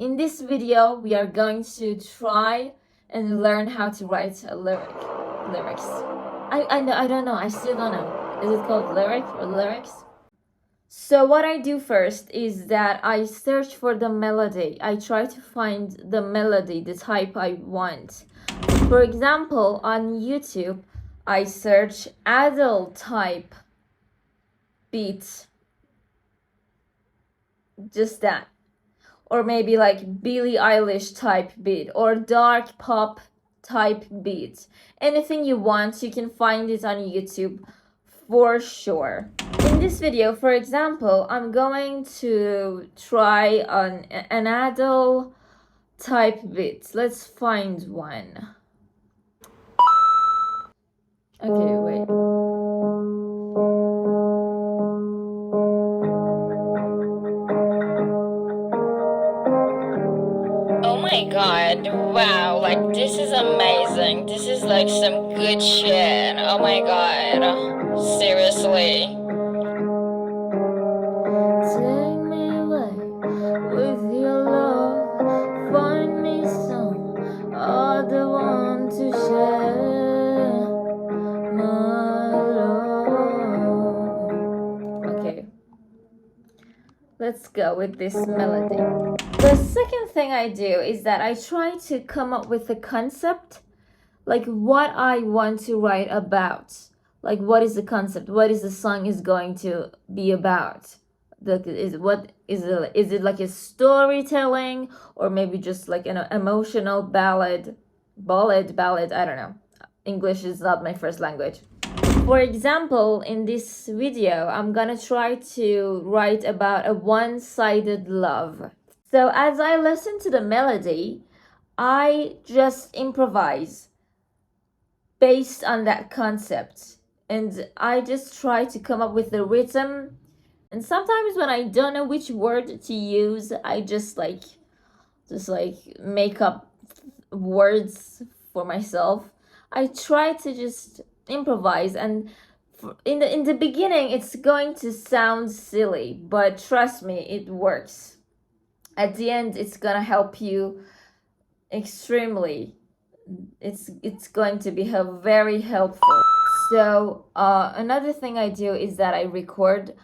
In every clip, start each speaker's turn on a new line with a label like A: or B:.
A: In this video, we are going to try and learn how to write a lyrics. I don't know. I still don't know. Is it called lyric or lyrics? So what I do first is that I search for the melody. I try to find the melody, the type I want. For example, on YouTube, I search adult type beat. Just that. Or maybe like Billie Eilish type beat or dark pop type beat. Anything you want, you can find it on YouTube for sure. In this video, for example, I'm going to try on an adult type beat. Let's find one. Okay, wait.
B: Oh my god, wow, like this is amazing. This is like some good shit. Oh my god, seriously.
A: Take me away with your love. Find me some other one to share my love. Okay, let's go with this melody. The second thing I do is that I try to come up with a concept, like what I want to write about. Like what is the concept? What is the song is going to be about? Is it like a storytelling or maybe just like an emotional ballad, I don't know. English is not my first language. For example, in this video, I'm gonna try to write about a one-sided love. So as I listen to the melody, I just improvise based on that concept. And I just try to come up with the rhythm. And sometimes when I don't know which word to use, I just make up words for myself. I try to just improvise, and in the beginning it's going to sound silly, but trust me, it works. At the end, it's gonna help you extremely. It's going to be very helpful. So another thing I do is that I record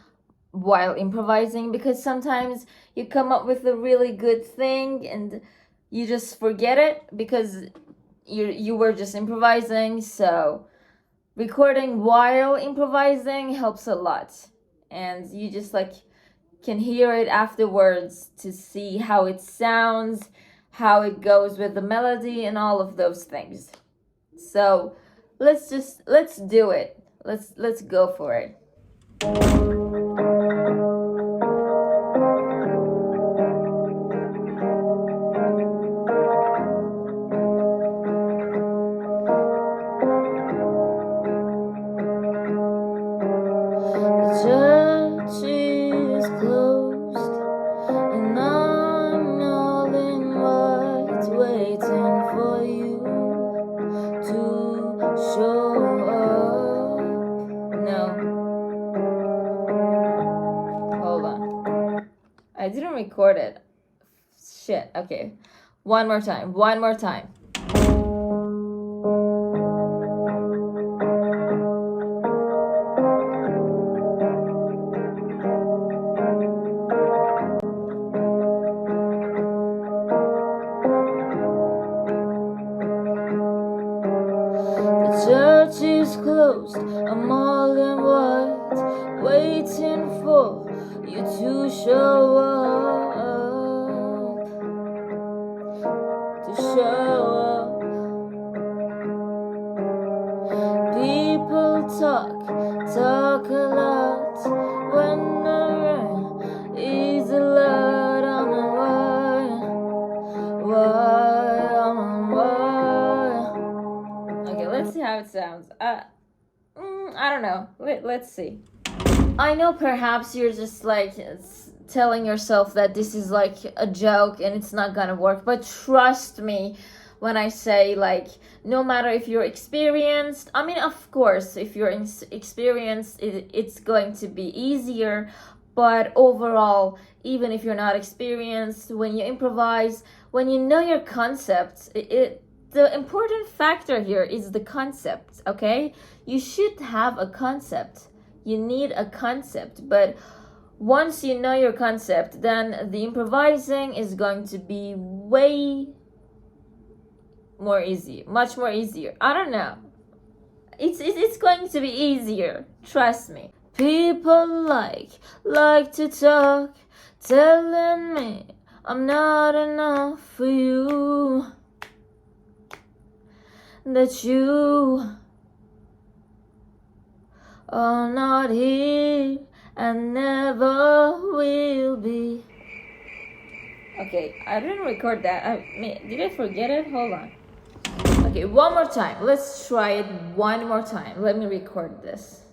A: while improvising, because sometimes you come up with a really good thing and you just forget it because you were just improvising. So recording while improvising helps a lot, and you just can hear it afterwards to see how it sounds, how it goes with the melody and all of those things. So let's do it. Let's go for it. I didn't record it. Shit. Okay. One more time. The church is closed. I'm all in white, waiting for you to show up. People talk a lot when the rain is a lot. I'm why. Okay, let's see how it sounds. I don't know. Let's see. I know perhaps you're just telling yourself that this is like a joke and it's not gonna work, but trust me when I say, no matter if you're experienced, I mean, of course, if you're experienced, it's going to be easier, but overall, even if you're not experienced. When you improvise, when you know your concept, the important factor here is the concept, okay? You should have a concept. You need a concept, but once you know your concept, then the improvising is going to be way more easy, much more easier. I don't know. It's going to be easier. Trust me. People like to talk, telling me I'm not enough for you. That you are not here and never will be. Okay, I didn't record that. Did I forget it? Hold on. Okay, one more time. Let's try it one more time. Let me record this.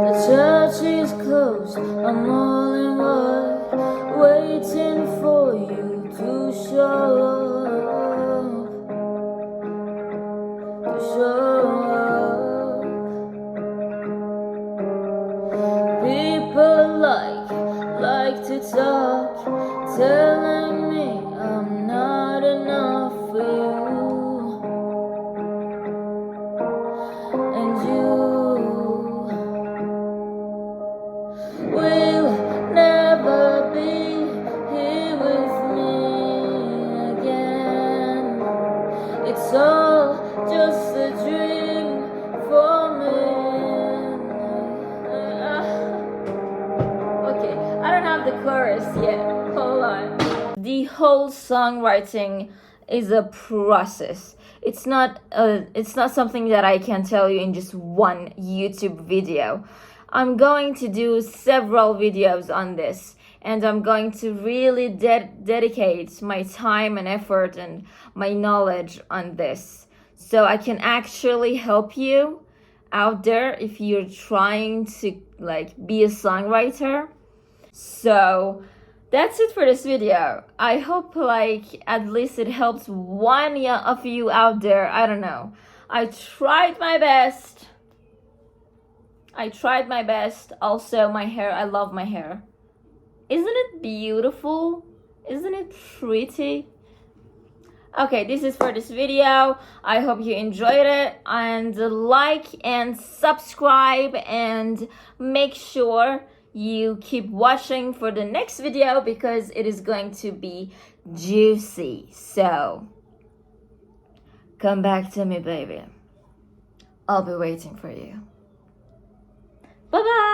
A: The church is closed, I'm all in white, waiting for you to show up, to show up. People like to talk, telling me I'm not enough for you, and you will never be here with me again. It's all just a dream for me. Okay, I don't have the chorus yet. Hold on. The whole songwriting is a process. It's not something that I can tell you in just one YouTube video. I'm going to do several videos on this, and I'm going to really dedicate my time and effort and my knowledge on this, so I can actually help you out there if you're trying to be a songwriter. So that's it for this video. I hope at least it helps one of you out there. I don't know. I tried my best. Also, my hair, I love my hair. Isn't it beautiful? Isn't it pretty? Okay, this is for this video. I hope you enjoyed it, and like and subscribe, and make sure you keep watching for the next video because it is going to be juicy. So come back to me, baby. I'll be waiting for you. Bye bye.